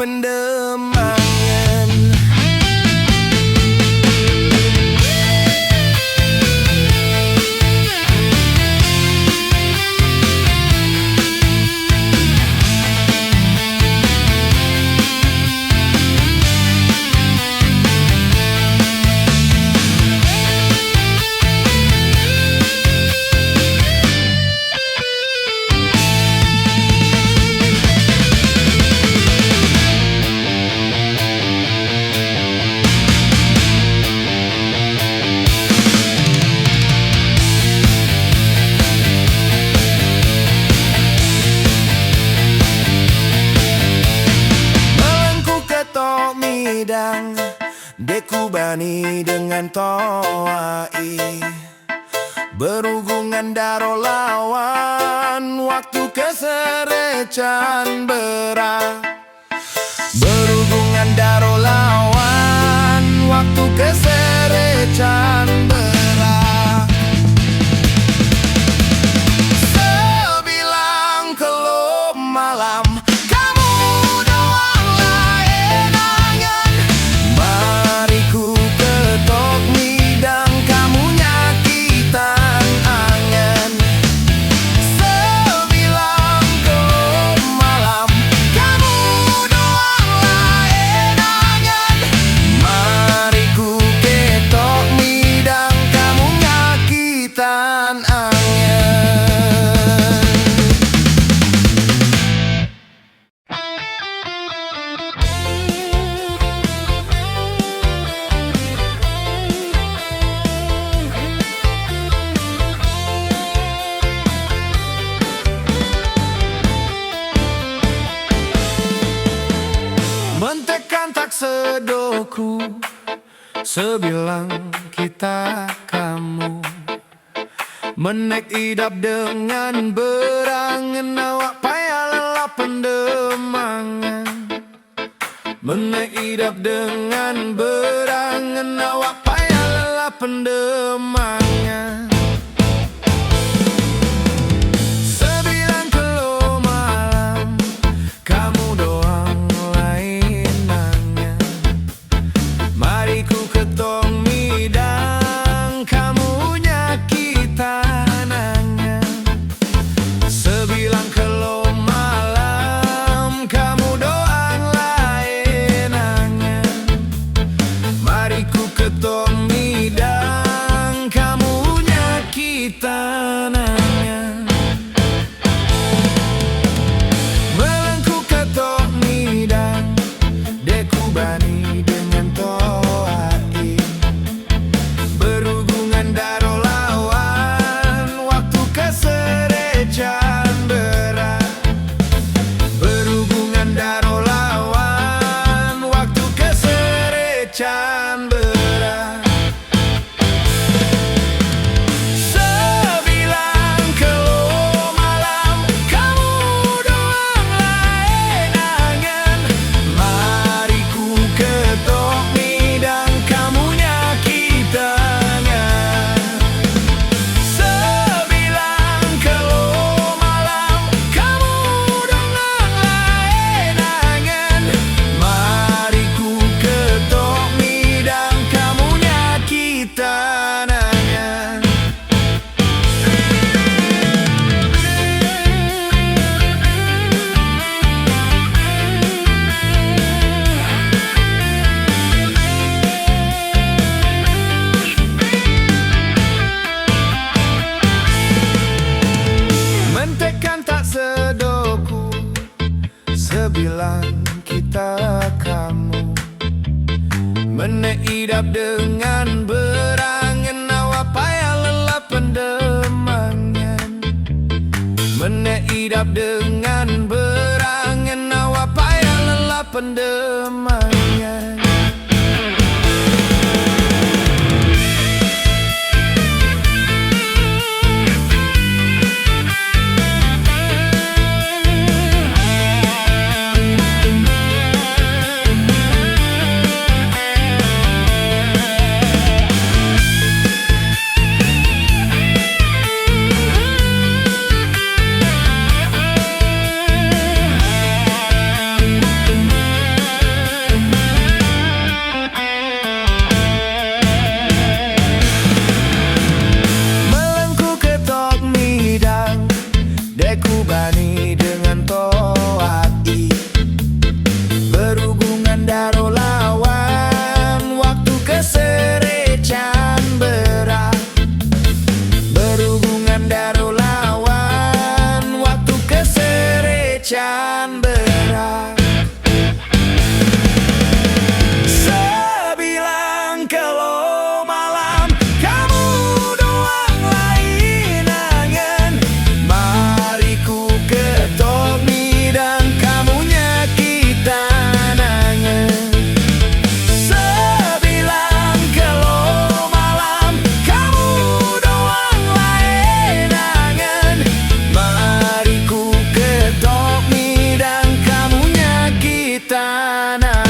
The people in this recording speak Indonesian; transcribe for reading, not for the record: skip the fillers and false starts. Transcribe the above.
pendemangan. Deku bani dengan toai, berhubungan daro lawan, waktu keserecan berat. Berhubungan daro lawan, waktu keserecan berat. Sebilang kelup malam, mentekan tak sedoku, sebilang kita kamu, menek idap dengan berangan, awak payah lelah pendemangan. Menek idap dengan berangan, awak payah lelah pendemangan. Sebilang kita kamu, menek idap dengan berangan, awak payah lelah pendemangan. Menek idap dengan berangan, awak payah lelah pendemangan. berat. Sebilang kalau malam kamu doang lain angen, mari ku ketok mi dan kamu nyakitan angen. Sebilang kalau malam kamu doang lain angen, mari ku ketok mi dan kamu nyakitan angen.